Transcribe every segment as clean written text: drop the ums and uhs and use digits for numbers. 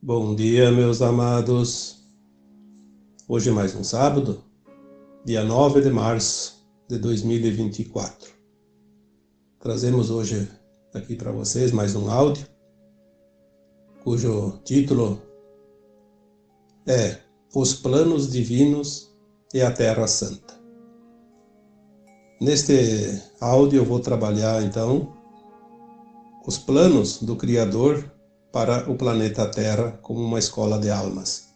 Bom dia, meus amados. Hoje é mais um sábado, dia 9 de março de 2024. Trazemos hoje aqui para vocês mais um áudio, cujo título é Os Planos Divinos e a Terra Santa. Neste áudio eu vou trabalhar então os planos do Criador para o planeta Terra como uma escola de almas.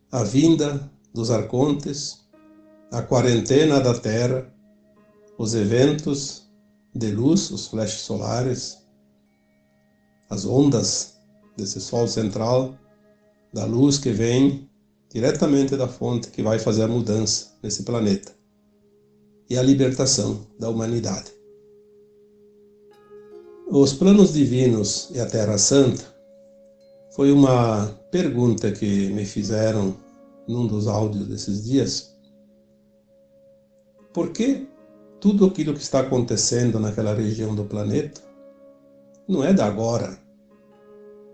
A vinda dos arcontes, a quarentena da Terra, os eventos de luz, os flashes solares, as ondas desse Sol central, da luz que vem diretamente da fonte que vai fazer a mudança nesse planeta, e a libertação da humanidade. Os planos divinos e a Terra Santa foi uma pergunta que me fizeram num dos áudios desses dias. Por que tudo aquilo que está acontecendo naquela região do planeta não é da agora?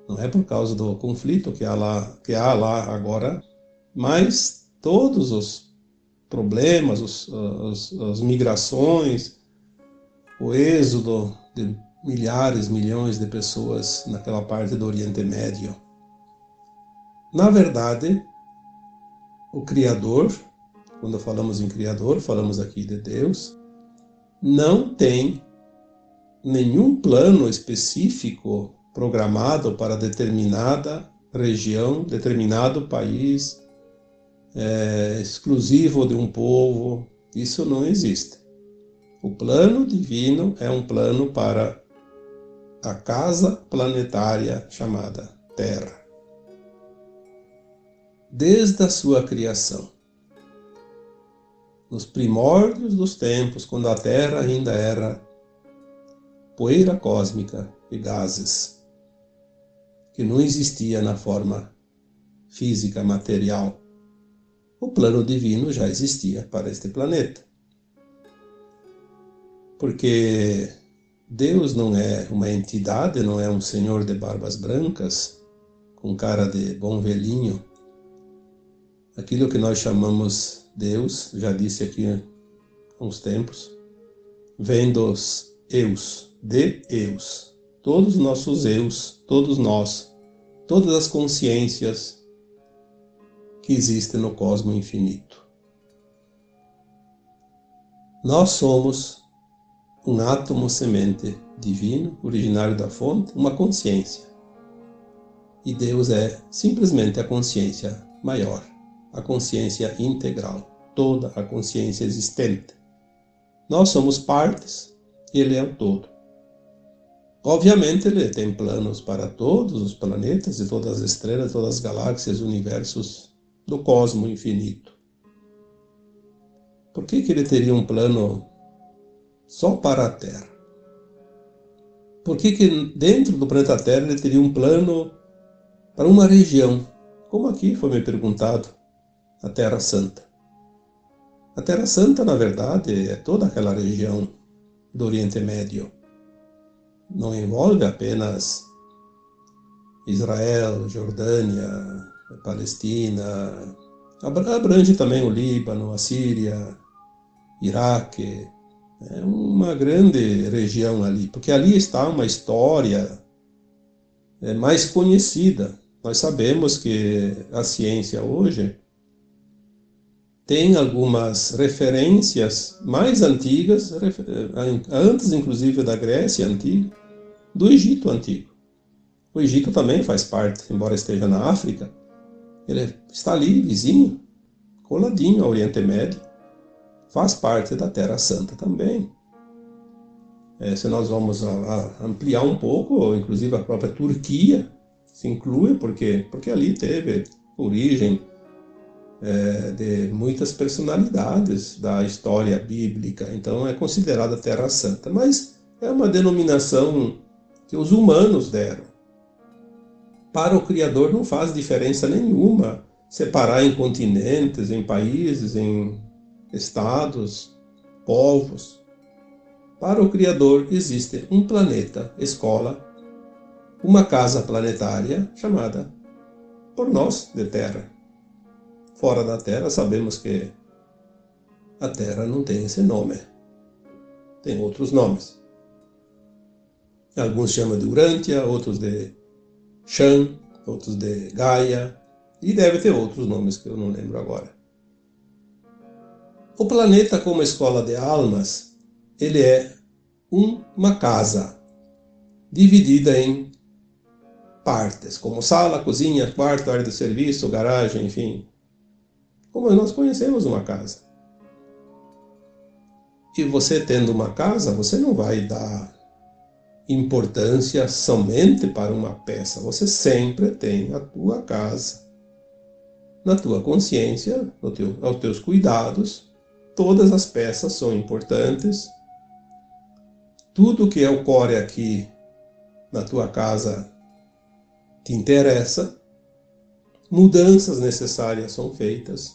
Não é por causa do conflito que há lá agora, mas todos os problemas, as migrações, o êxodo de milhares, milhões de pessoas naquela parte do Oriente Médio. Na verdade, o Criador, quando falamos em Criador, falamos aqui de Deus, não tem nenhum plano específico programado para determinada região, determinado país, exclusivo de um povo. Isso não existe. O plano divino é um plano para a casa planetária chamada Terra. Desde a sua criação, nos primórdios dos tempos, quando a Terra ainda era poeira cósmica e gases, que não existia na forma física, material, o plano divino já existia para este planeta. Porque Deus não é uma entidade, não é um senhor de barbas brancas, com cara de bom velhinho. Aquilo que nós chamamos Deus, já disse aqui há uns tempos, vem dos eus, de eus. Todos os nossos eus, todos nós, todas as consciências que existem no cosmo infinito. Nós somos um átomo semente divino, originário da fonte, uma consciência. E Deus é simplesmente a consciência maior, a consciência integral, toda a consciência existente. Nós somos partes, Ele é o todo. Obviamente Ele tem planos para todos os planetas e todas as estrelas, todas as galáxias, universos do cosmo infinito. Por que Ele teria um plano só para a Terra? Por que dentro do planeta Terra Ele teria um plano para uma região? Como aqui foi me perguntado, a Terra Santa. A Terra Santa, na verdade, é toda aquela região do Oriente Médio. Não envolve apenas Israel, Jordânia, Palestina, abrange também o Líbano, a Síria, Iraque. É uma grande região ali, porque ali está uma história mais conhecida. Nós sabemos que a ciência hoje tem algumas referências mais antigas, antes inclusive da Grécia Antiga, do Egito Antigo. O Egito também faz parte, embora esteja na África, ele está ali, vizinho, coladinho ao Oriente Médio, faz parte da Terra Santa também. Se nós vamos ampliar um pouco, inclusive a própria Turquia se inclui, porque ali teve origem de muitas personalidades da história bíblica, então é considerada Terra Santa, mas é uma denominação que os humanos deram. Para o Criador não faz diferença nenhuma separar em continentes, em países, em estados, povos. Para o Criador existe um planeta, escola, uma casa planetária chamada por nós de Terra. Fora da Terra sabemos que a Terra não tem esse nome, tem outros nomes. Alguns chamam de Urântia, outros de Chan, outros de Gaia, e deve ter outros nomes que eu não lembro agora. O planeta como escola de almas, ele é uma casa, dividida em partes, como sala, cozinha, quarto, área de serviço, garagem, enfim. Como nós conhecemos uma casa. E você tendo uma casa, você não vai dar importância somente para uma peça. Você sempre tem a tua casa, na tua consciência, aos teus cuidados. Todas as peças são importantes. Tudo que ocorre aqui na tua casa te interessa. Mudanças necessárias são feitas,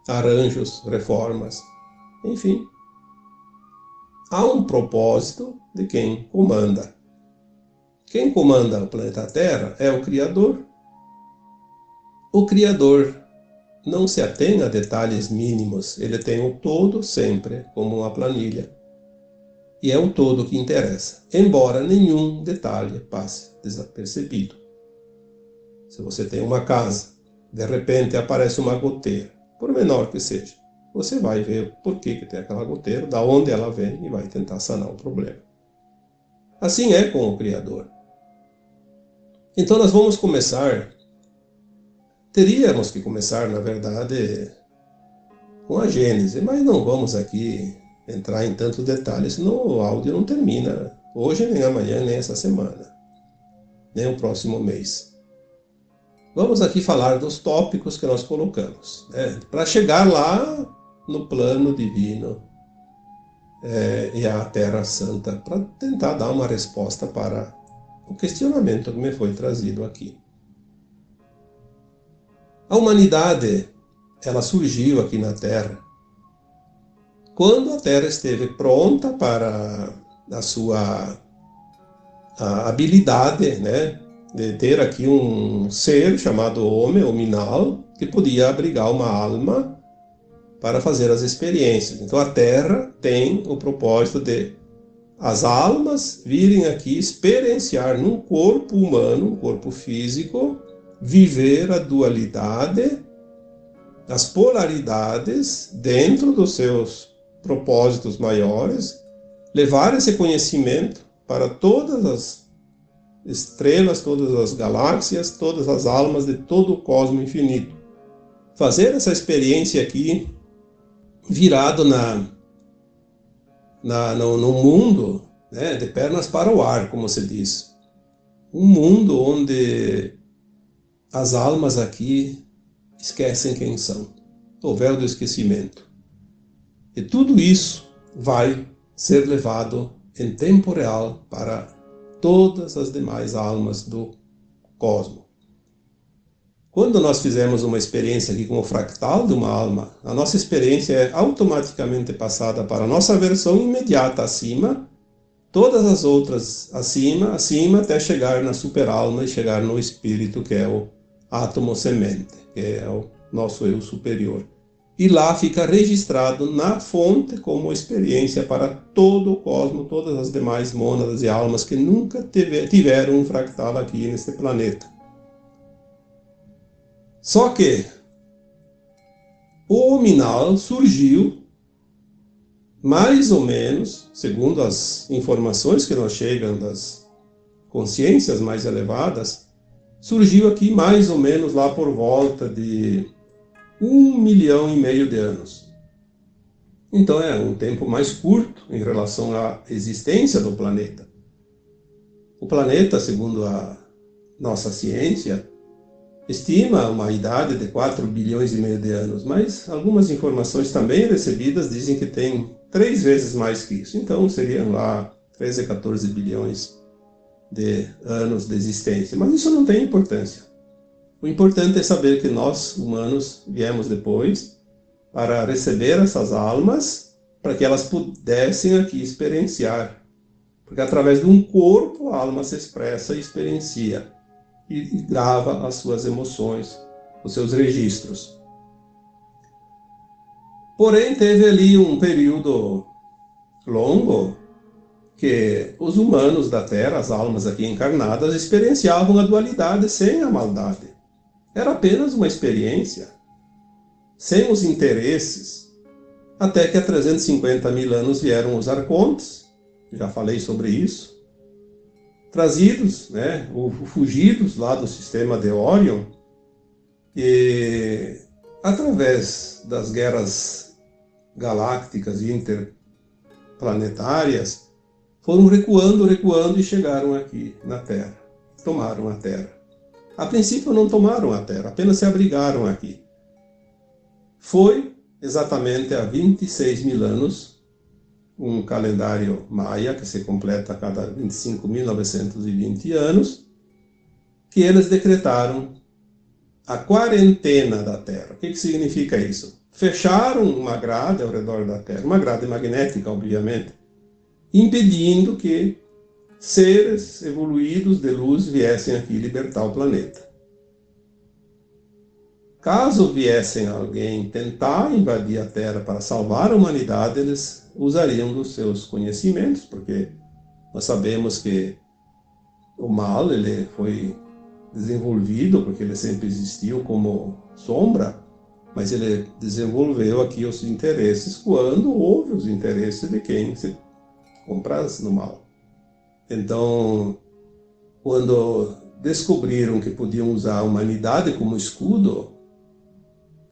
arranjos, reformas, enfim. Há um propósito de quem comanda. Quem comanda o planeta Terra é o Criador. O Criador não se atém a detalhes mínimos, ele tem o todo sempre como uma planilha. E é o todo que interessa, embora nenhum detalhe passe desapercebido. Se você tem uma casa, de repente aparece uma goteira, por menor que seja, você vai ver por que tem aquela goteira, da onde ela vem e vai tentar sanar o problema. Assim é com o Criador. Então nós vamos começar, teríamos que começar, na verdade, com a Gênese, mas não vamos aqui entrar em tantos detalhes, senão o áudio não termina hoje, nem amanhã, nem essa semana, nem o próximo mês. Vamos aqui falar dos tópicos que nós colocamos, para chegar lá no plano divino e a Terra Santa, para tentar dar uma resposta para o questionamento que me foi trazido aqui. A humanidade, ela surgiu aqui na Terra quando a Terra esteve pronta para a sua habilidade, de ter aqui um ser chamado homem, ou Minal, que podia abrigar uma alma para fazer as experiências. Então a Terra tem o propósito de as almas virem aqui experienciar num corpo humano, um corpo físico, viver a dualidade, as polaridades dentro dos seus propósitos maiores, levar esse conhecimento para todas as estrelas, todas as galáxias, todas as almas de todo o cosmos infinito. Fazer essa experiência aqui virado no mundo, de pernas para o ar, como se diz. Um mundo onde as almas aqui esquecem quem são. O véu do esquecimento. E tudo isso vai ser levado em tempo real para todas as demais almas do cosmos. Quando nós fizemos uma experiência aqui com o fractal de uma alma, a nossa experiência é automaticamente passada para a nossa versão imediata acima, todas as outras acima, até chegar na superalma e chegar no espírito, que é o átomo semente, que é o nosso eu superior. E lá fica registrado na fonte como experiência para todo o cosmos, todas as demais mônadas e almas que nunca tiveram um fractal aqui neste planeta. Só que o Minal surgiu mais ou menos, segundo as informações que nos chegam das consciências mais elevadas, surgiu aqui mais ou menos lá por volta de 1,5 milhão de anos. Então é um tempo mais curto em relação à existência do planeta. O planeta, segundo a nossa ciência, estima uma idade de 4,5 bilhões de anos, mas algumas informações também recebidas dizem que tem 3 vezes mais que isso. Então seriam lá 13 a 14 bilhões de anos de existência. Mas isso não tem importância. O importante é saber que nós, humanos, viemos depois para receber essas almas, para que elas pudessem aqui experienciar Porque através de um corpo a alma se expressa e experiencia e grava as suas emoções, os seus registros. Porém, teve ali um período longo que os humanos da Terra, as almas aqui encarnadas, experienciavam a dualidade sem a maldade. Era apenas uma experiência, sem os interesses, até que há 350 mil anos vieram os arcontes, já falei sobre isso, trazidos, ou fugidos lá do sistema de Órion, e através das guerras galácticas e interplanetárias, foram recuando e chegaram aqui na Terra, tomaram a Terra. A princípio não tomaram a Terra, apenas se abrigaram aqui. Foi exatamente há 26 mil anos, um calendário maia que se completa a cada 25.920 anos, que eles decretaram a quarentena da Terra. O que significa isso? Fecharam uma grade ao redor da Terra, uma grade magnética, obviamente, impedindo que seres evoluídos de luz viessem aqui libertar o planeta. Caso viessem alguém tentar invadir a Terra para salvar a humanidade, eles usariam dos seus conhecimentos, porque nós sabemos que o mal ele foi desenvolvido, porque ele sempre existiu como sombra, mas ele desenvolveu aqui os interesses quando houve os interesses de quem se compraz no mal. Então, quando descobriram que podiam usar a humanidade como escudo,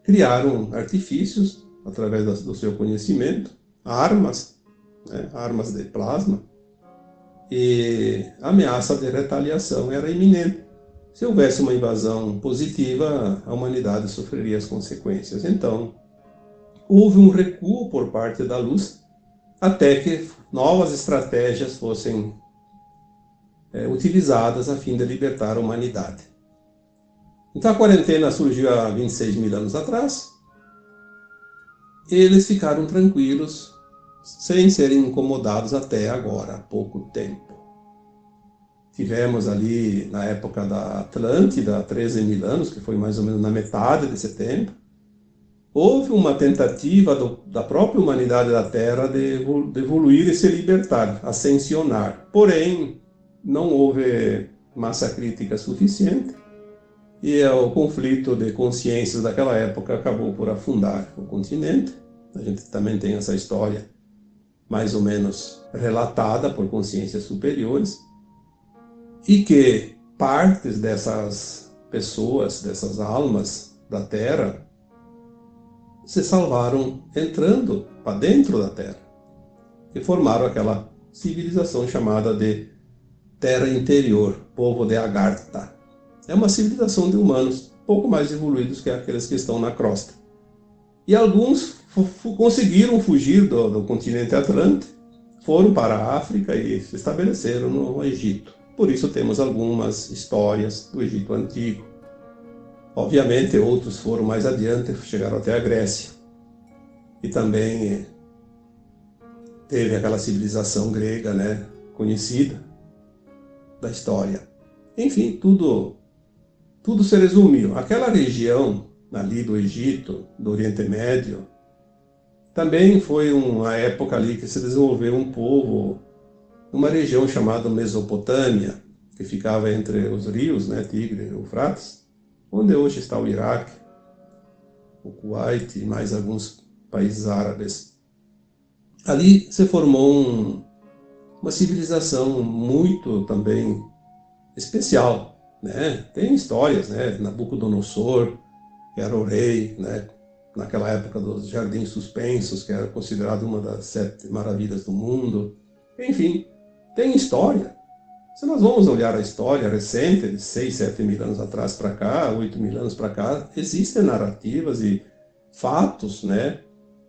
criaram artifícios, através do seu conhecimento, armas, armas de plasma, e a ameaça de retaliação era iminente. Se houvesse uma invasão positiva, a humanidade sofreria as consequências. Então, houve um recuo por parte da luz, até que novas estratégias fossem utilizadas a fim de libertar a humanidade. Então a quarentena surgiu há 26 mil anos atrás. Eles ficaram tranquilos, sem serem incomodados até agora, há pouco tempo. Tivemos ali, na época da Atlântida, há 13 mil anos, que foi mais ou menos na metade desse tempo, houve uma tentativa da própria humanidade da Terra de evoluir e se libertar, ascensionar. Porém, não houve massa crítica suficiente, e o conflito de consciências daquela época acabou por afundar o continente. A gente também tem essa história mais ou menos relatada por consciências superiores, e que partes dessas pessoas, dessas almas da Terra, se salvaram entrando para dentro da Terra e formaram aquela civilização chamada de Terra Interior, povo de Agartha. É uma civilização de humanos pouco mais evoluídos que aqueles que estão na crosta. E alguns conseguiram fugir do continente Atlântico, foram para a África e se estabeleceram no Egito. Por isso temos algumas histórias do Egito Antigo. Obviamente outros foram mais adiante, chegaram até a Grécia. E também teve aquela civilização grega, conhecida da história. Enfim, tudo se resumiu. Aquela região ali do Egito, do Oriente Médio, também foi uma época ali que se desenvolveu um povo, uma região chamada Mesopotâmia, que ficava entre os rios, Tigre e Eufrates, onde hoje está o Iraque, o Kuwait e mais alguns países árabes. Ali se formou uma civilização muito também especial. Tem histórias, Nabucodonosor, que era o rei, naquela época dos Jardins Suspensos, que era considerado uma das 7 maravilhas do mundo. Enfim, tem história. Se nós vamos olhar a história recente, de 6, 7 mil anos atrás para cá, 8 mil anos para cá, existem narrativas e fatos,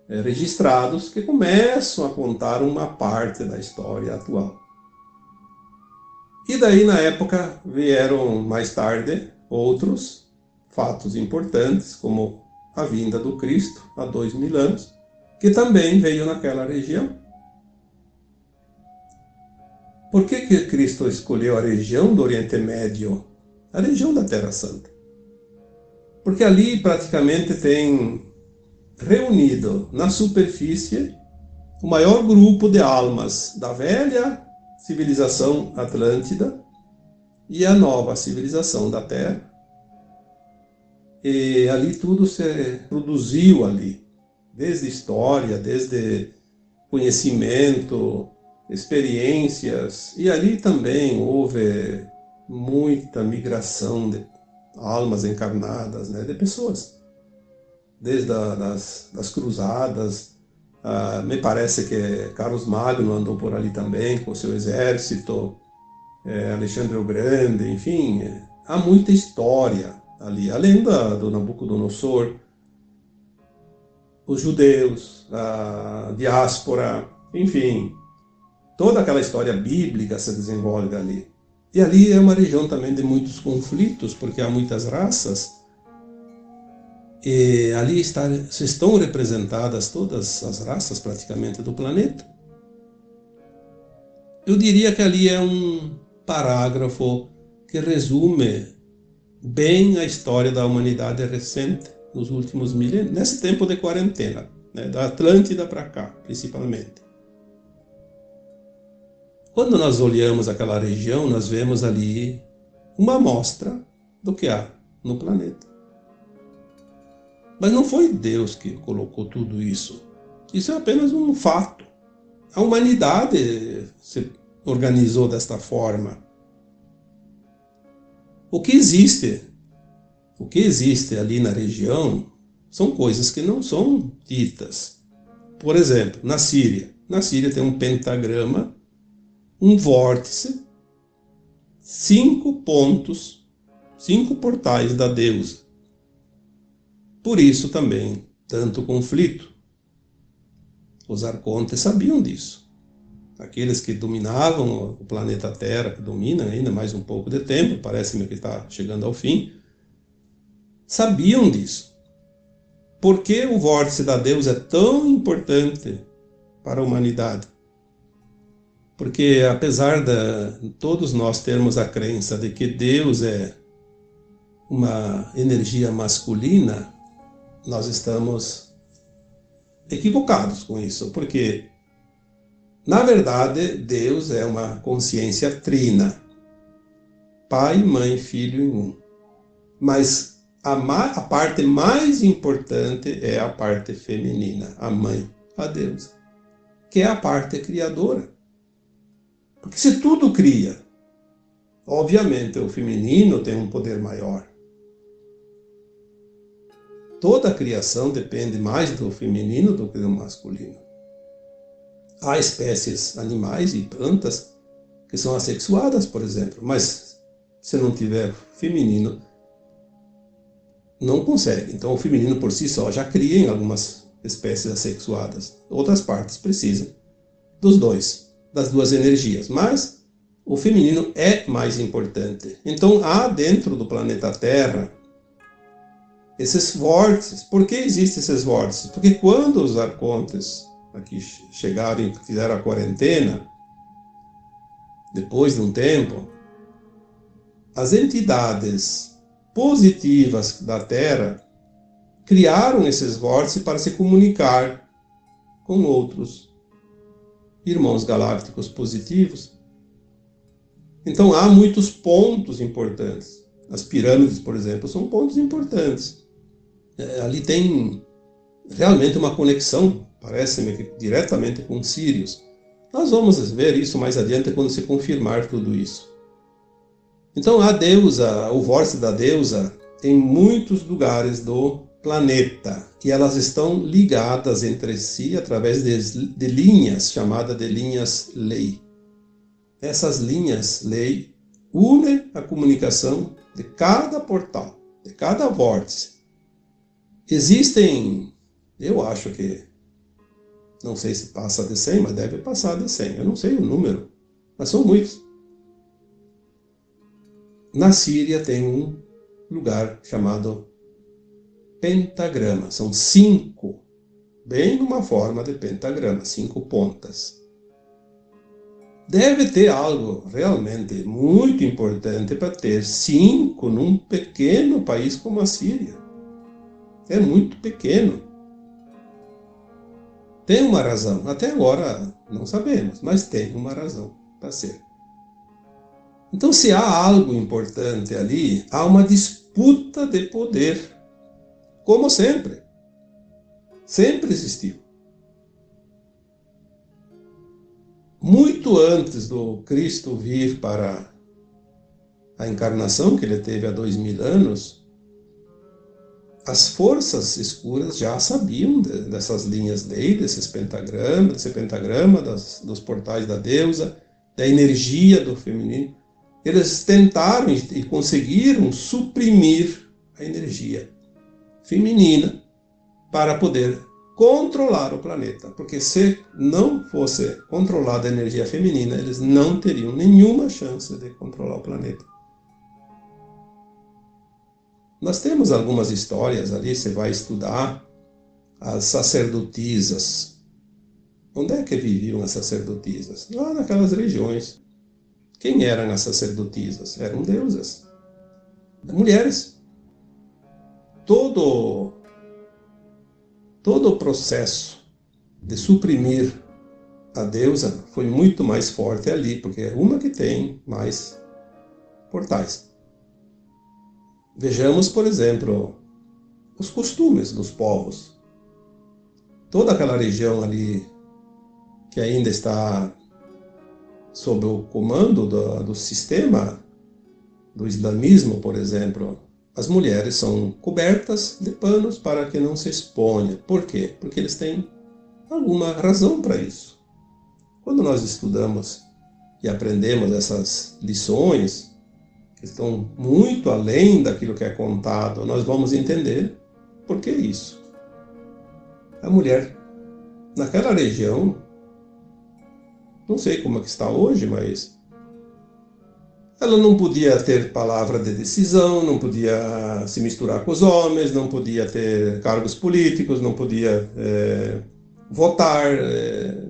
registrados que começam a contar uma parte da história atual. E daí, na época, vieram mais tarde outros fatos importantes, como a vinda do Cristo há 2000 anos, que também veio naquela região. Por que Cristo escolheu a região do Oriente Médio, a região da Terra Santa? Porque ali praticamente tem reunido na superfície o maior grupo de almas da velha civilização atlântida e a nova civilização da Terra. E ali tudo se produziu ali, desde história, desde conhecimento, experiências, e ali também houve muita migração de almas encarnadas, né, de pessoas, desde das cruzadas. Me parece que Carlos Magno andou por ali também com seu exército, Alexandre o Grande, enfim, há muita história ali, além do Nabucodonosor, os judeus, a diáspora, enfim, toda aquela história bíblica se desenvolve ali. E ali é uma região também de muitos conflitos, porque há muitas raças, e ali estão representadas todas as raças praticamente do planeta. Eu diria que ali é um parágrafo que resume bem a história da humanidade recente, nos últimos milênios, nesse tempo de quarentena, né, da Atlântida para cá, principalmente. Quando nós olhamos aquela região, nós vemos ali uma amostra do que há no planeta. Mas não foi Deus que colocou tudo isso. Isso é apenas um fato. A humanidade se organizou desta forma. O que existe ali na região são coisas que não são ditas. Por exemplo, na Síria. Na Síria tem um pentagrama, um vórtice, 5 pontos, 5 portais da deusa. Por isso também tanto conflito. Os arcontes sabiam disso. Aqueles que dominavam o planeta Terra, que dominam ainda mais um pouco de tempo, parece-me que está chegando ao fim, sabiam disso. Por que o vórtice da deusa é tão importante para a humanidade? Porque apesar de todos nós termos a crença de que Deus é uma energia masculina, nós estamos equivocados com isso, porque na verdade Deus é uma consciência trina, Pai, Mãe, Filho em um. Mas a parte mais importante é a parte feminina, a mãe, a deusa, que é a parte criadora. Porque se tudo cria, obviamente o feminino tem um poder maior. Toda a criação depende mais do feminino do que do masculino. Há espécies animais e plantas que são assexuadas, por exemplo, mas se não tiver feminino, não consegue. Então o feminino por si só já cria em algumas espécies assexuadas. Outras partes precisam dos dois, das duas energias, mas o feminino é mais importante. Então há dentro do planeta Terra esses vórtices. Por que existem esses vórtices? Porque quando os arcontes aqui chegaram e fizeram a quarentena, depois de um tempo, as entidades positivas da Terra criaram esses vórtices para se comunicar com outros irmãos galácticos positivos. Então há muitos pontos importantes. As pirâmides, por exemplo, são pontos importantes. Ali tem realmente uma conexão, parece-me, diretamente com Sírios. Nós vamos ver isso mais adiante quando se confirmar tudo isso. Então a deusa, o vórtice da deusa, em muitos lugares do planeta, e elas estão ligadas entre si através de linhas, chamadas de linhas lei. Essas linhas lei unem a comunicação de cada portal, de cada vórtice. Existem, eu acho que, não sei se passa de 100, mas deve passar de 100, eu não sei o número, mas são muitos. Na Síria tem um lugar chamado pentagrama, são 5, bem numa forma de pentagrama, 5 pontas. Deve ter algo realmente muito importante para ter 5 num pequeno país como a Síria. É muito pequeno. Tem uma razão. Até agora não sabemos, mas tem uma razão para ser. Então, se há algo importante ali, há uma disputa de poder, como sempre. Sempre existiu. Muito antes do Cristo vir para a encarnação que ele teve há 2000 anos, as forças escuras já sabiam dessas linhas dele, desse pentagrama dos portais da deusa, da energia do feminino. Eles tentaram e conseguiram suprimir a energia feminina para poder controlar o planeta. Porque se não fosse controlada a energia feminina, eles não teriam nenhuma chance de controlar o planeta. Nós temos algumas histórias ali, você vai estudar as sacerdotisas. Onde é que viviam as sacerdotisas? Lá naquelas regiões. Quem eram as sacerdotisas? Eram deusas. Mulheres. Todo o processo de suprimir a deusa foi muito mais forte ali, porque é uma que tem mais portais. Vejamos, por exemplo, os costumes dos povos. Toda aquela região ali que ainda está sob o comando do sistema do islamismo, por exemplo, as mulheres são cobertas de panos para que não se exponha. Por quê? Porque eles têm alguma razão para isso. Quando nós estudamos e aprendemos essas lições, que estão muito além daquilo que é contado, nós vamos entender por que isso. A mulher, naquela região, não sei como é que está hoje, mas ela não podia ter palavra de decisão, não podia se misturar com os homens, não podia ter cargos políticos, não podia votar,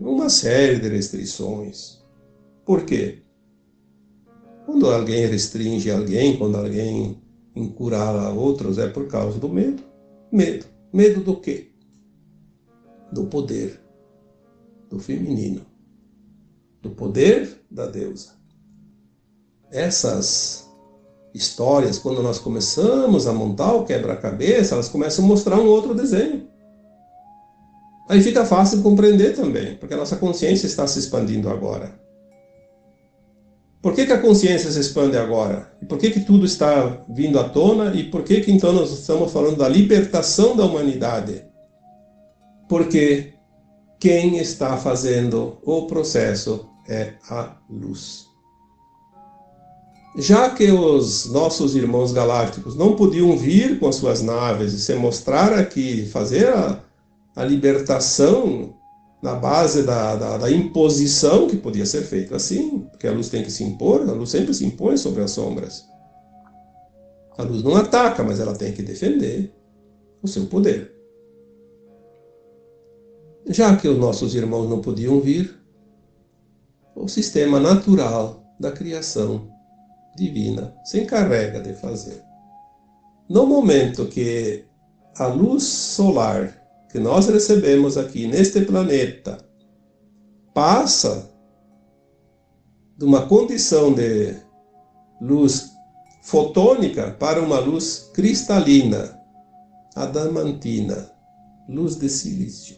uma série de restrições. Por quê? Quando alguém restringe alguém, quando alguém encurrala outros, é por causa do medo. Medo. Medo do quê? Do poder do feminino. Do poder da deusa. Essas histórias, quando nós começamos a montar o quebra-cabeça, elas começam a mostrar um outro desenho. Aí fica fácil de compreender também, porque a nossa consciência está se expandindo agora. Por que a consciência se expande agora? E por que tudo está vindo à tona? E por que então nós estamos falando da libertação da humanidade? Porque quem está fazendo o processo é a luz. Já que os nossos irmãos galácticos não podiam vir com as suas naves e se mostrar aqui, fazer a libertação na base da imposição, que podia ser feito assim, porque a luz tem que se impor, a luz sempre se impõe sobre as sombras. A luz não ataca, mas ela tem que defender o seu poder. Já que os nossos irmãos não podiam vir, o sistema natural da criação divina se encarrega de fazer. No momento que a luz solar que nós recebemos aqui neste planeta passa de uma condição de luz fotônica para uma luz cristalina, adamantina, luz de silício,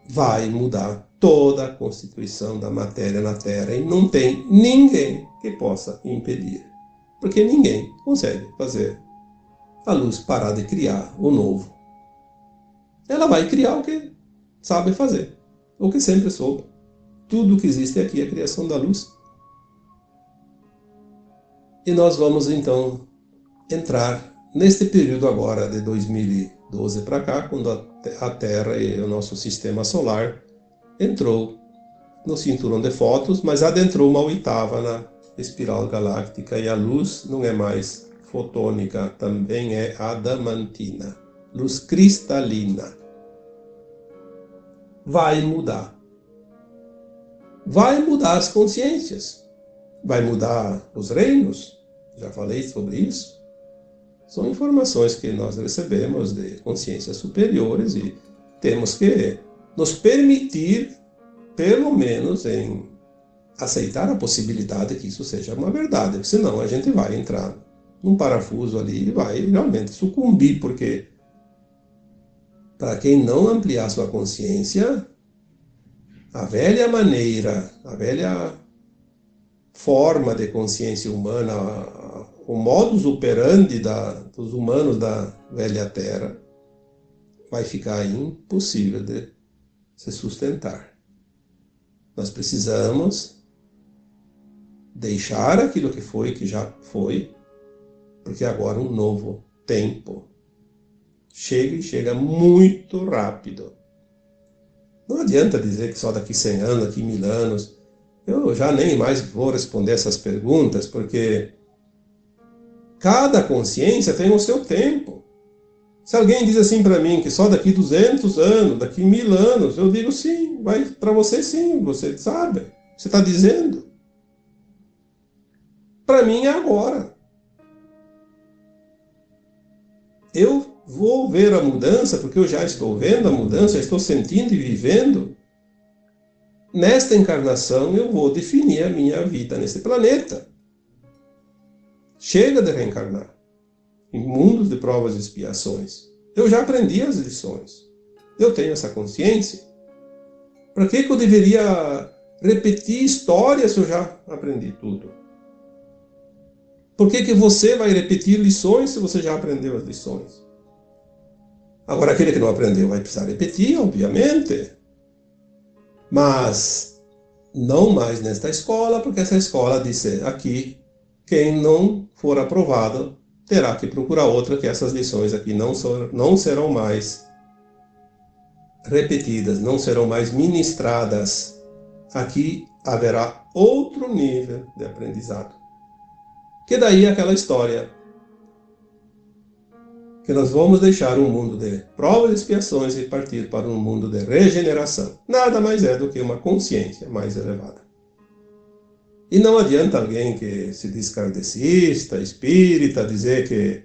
vai mudar toda a constituição da matéria na Terra e não tem ninguém que possa impedir, porque ninguém consegue fazer a luz parar de criar o novo. Ela vai criar o que sabe fazer, o que sempre soube. Tudo que existe aqui é a criação da luz. E nós vamos então entrar neste período agora de 2012 para cá, quando a Terra e o nosso sistema solar entrou no cinturão de Fóton, mas adentrou uma oitava na espiral galáctica e a luz não é mais fotônica, também é adamantina. Luz cristalina. Vai mudar. vai mudar as consciências, vai mudar os reinos. Já falei sobre isso. São informações que nós recebemos de consciências superiores e temos que nos permitir, pelo menos, em aceitar a possibilidade que isso seja uma verdade, porque senão a gente vai entrar num parafuso ali e vai realmente sucumbir, porque para quem não ampliar sua consciência, a velha maneira, a velha forma de consciência humana, o modus operandi dos humanos da velha Terra, vai ficar impossível de se sustentar. Nós precisamos deixar aquilo que já foi, porque agora um novo tempo chega e chega muito rápido. Não adianta dizer que só daqui 100 anos, daqui 1000 anos. Eu já nem mais vou responder essas perguntas, porque cada consciência tem o seu tempo. Se alguém diz assim para mim que só daqui 200 anos, daqui 1000 anos, eu digo sim, vai para você sim, você sabe, você está dizendo. Para mim é agora. Eu vou ver a mudança, porque eu já estou vendo a mudança, já estou sentindo e vivendo. Nesta encarnação eu vou definir a minha vida nesse planeta. Chega de reencarnar em mundos de provas e expiações. Eu já aprendi as lições. Eu tenho essa consciência. Para que eu deveria repetir histórias se eu já aprendi tudo? Por que você vai repetir lições se você já aprendeu as lições? Agora, aquele que não aprendeu vai precisar repetir, obviamente. Mas não mais nesta escola, porque essa escola disse aqui, quem não for aprovado terá que procurar outra, que essas lições aqui não serão mais repetidas, não serão mais ministradas. Aqui haverá outro nível de aprendizado. Que daí é aquela história que nós vamos deixar um mundo de provas e expiações e partir para um mundo de regeneração. Nada mais é do que uma consciência mais elevada. E não adianta alguém que se diz kardecista, espírita, dizer que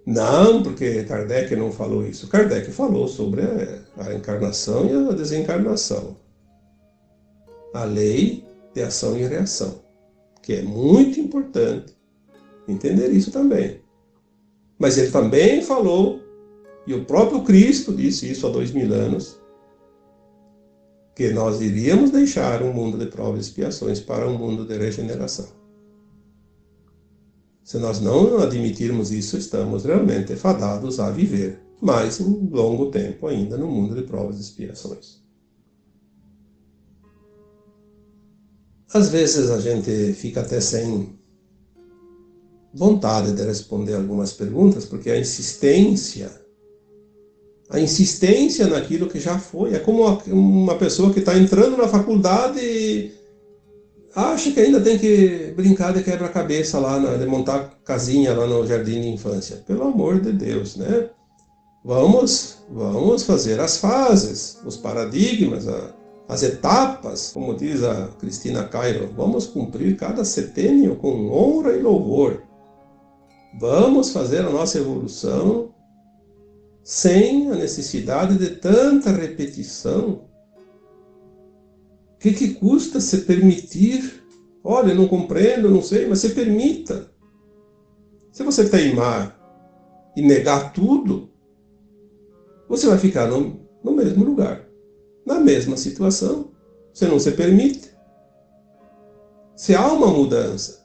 não, porque Kardec não falou isso. Kardec falou sobre a encarnação e a desencarnação. A lei de ação e reação, que é muito importante entender isso também. Mas ele também falou, e o próprio Cristo disse isso há 2000 anos, que nós iríamos deixar um mundo de provas e expiações para um mundo de regeneração. Se nós não admitirmos isso, estamos realmente fadados a viver mais um longo tempo ainda no mundo de provas e expiações. Às vezes a gente fica até sem vontade de responder algumas perguntas, porque a insistência naquilo que já foi. É como uma pessoa que está entrando na faculdade e acha que ainda tem que brincar de quebra-cabeça lá, de montar casinha lá no jardim de infância. Pelo amor de Deus, né? Vamos fazer as fases, os paradigmas, as etapas, como diz a Cristina Cairo. Vamos cumprir cada setênio com honra e louvor. Vamos fazer a nossa evolução sem a necessidade de tanta repetição. O que custa se permitir? Olha, eu não compreendo, eu não sei, mas se permita. Se você teimar e negar tudo, você vai ficar no mesmo lugar, na mesma situação. Você não se permite. Se há uma mudança,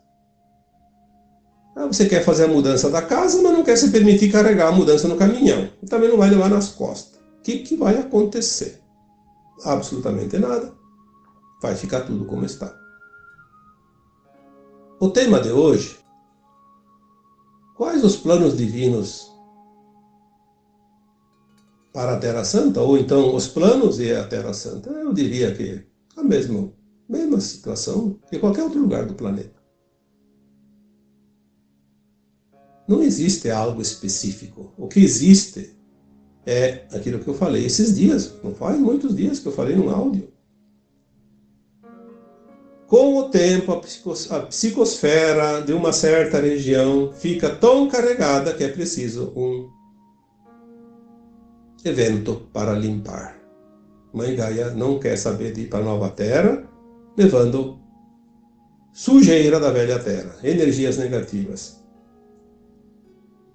você quer fazer a mudança da casa, mas não quer se permitir carregar a mudança no caminhão. E também não vai levar nas costas. O que vai acontecer? Absolutamente nada. Vai ficar tudo como está. O tema de hoje: quais os planos divinos para a Terra Santa? Ou então os planos e a Terra Santa? Eu diria que a mesma situação que qualquer outro lugar do planeta. Não existe algo específico. O que existe é aquilo que eu falei esses dias. Não faz muitos dias que eu falei num áudio. Com o tempo, a psicosfera de uma certa região fica tão carregada que é preciso um evento para limpar. Mãe Gaia não quer saber de ir para a nova Terra, levando sujeira da velha Terra, energias negativas.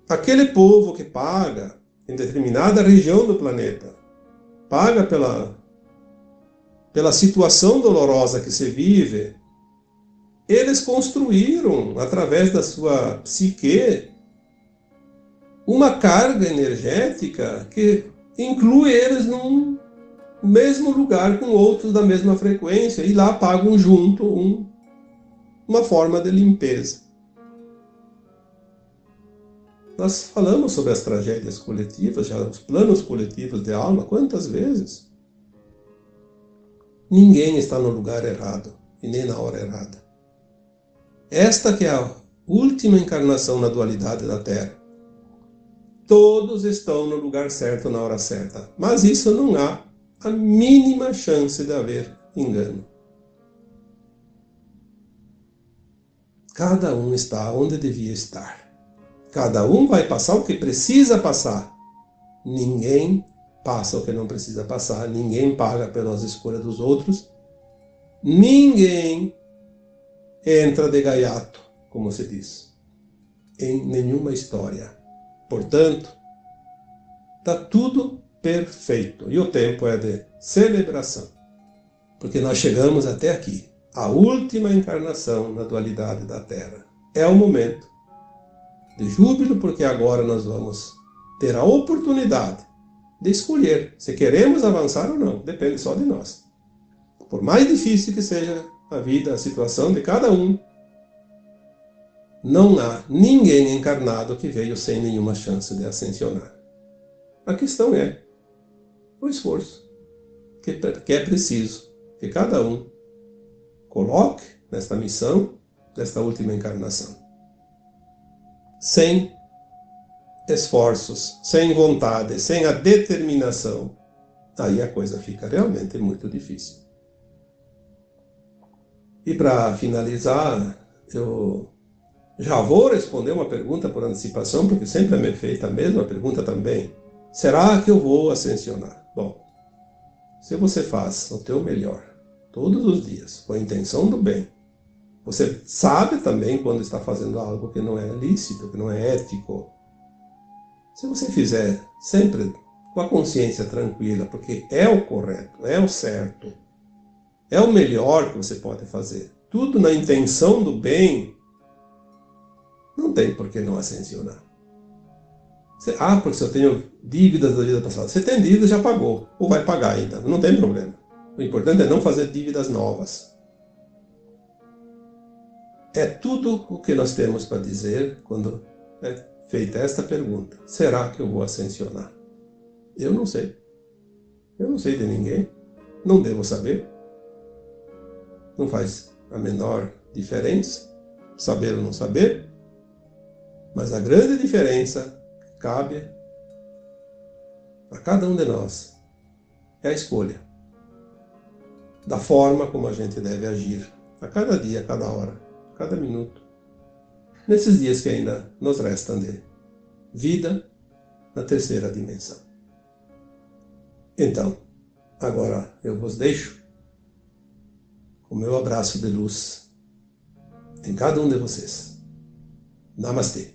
Aquele povo que paga em determinada região do planeta, paga pela situação dolorosa que se vive, eles construíram, através da sua psique, uma carga energética que inclui eles num mesmo lugar com outros da mesma frequência, e lá pagam junto uma forma de limpeza. Nós falamos sobre as tragédias coletivas, já os planos coletivos de alma, quantas vezes? Ninguém está no lugar errado e nem na hora errada. Esta que é a última encarnação na dualidade da Terra. Todos estão no lugar certo na hora certa, mas isso não há a mínima chance de haver engano. Cada um está onde devia estar. Cada um vai passar o que precisa passar. Ninguém passa o que não precisa passar. Ninguém paga pelas escolhas dos outros. Ninguém entra de gaiato, como se diz, em nenhuma história. Portanto, está tudo perfeito. E o tempo é de celebração. Porque nós chegamos até aqui. A última encarnação na dualidade da Terra. É o momento de júbilo, porque agora nós vamos ter a oportunidade de escolher se queremos avançar ou não. Depende só de nós. Por mais difícil que seja a vida, a situação de cada um, não há ninguém encarnado que veio sem nenhuma chance de ascensionar. A questão é o esforço que é preciso que cada um coloque nesta missão, desta última encarnação. Sem esforços, sem vontade, sem a determinação, aí a coisa fica realmente muito difícil. E para finalizar, eu já vou responder uma pergunta por antecipação, porque sempre me é feita a mesma pergunta também. Será que eu vou ascensionar? Bom, se você faz o teu melhor todos os dias, com a intenção do bem, você sabe também quando está fazendo algo que não é lícito, que não é ético. Se você fizer sempre com a consciência tranquila, porque é o correto, é o certo, é o melhor que você pode fazer, tudo na intenção do bem, não tem por que não ascensionar. Porque se eu tenho dívidas da vida passada. Você tem dívidas, já pagou, ou vai pagar ainda, não tem problema. O importante é não fazer dívidas novas. É tudo o que nós temos para dizer quando é feita esta pergunta. Será que eu vou ascensionar? Eu não sei. Eu não sei de ninguém. Não devo saber. Não faz a menor diferença saber ou não saber. Mas a grande diferença que cabe a cada um de nós é a escolha da forma como a gente deve agir a cada dia, a cada hora, a cada minuto, nesses dias que ainda nos restam de vida na terceira dimensão. Então, agora eu vos deixo o meu abraço de luz em cada um de vocês. Namastê.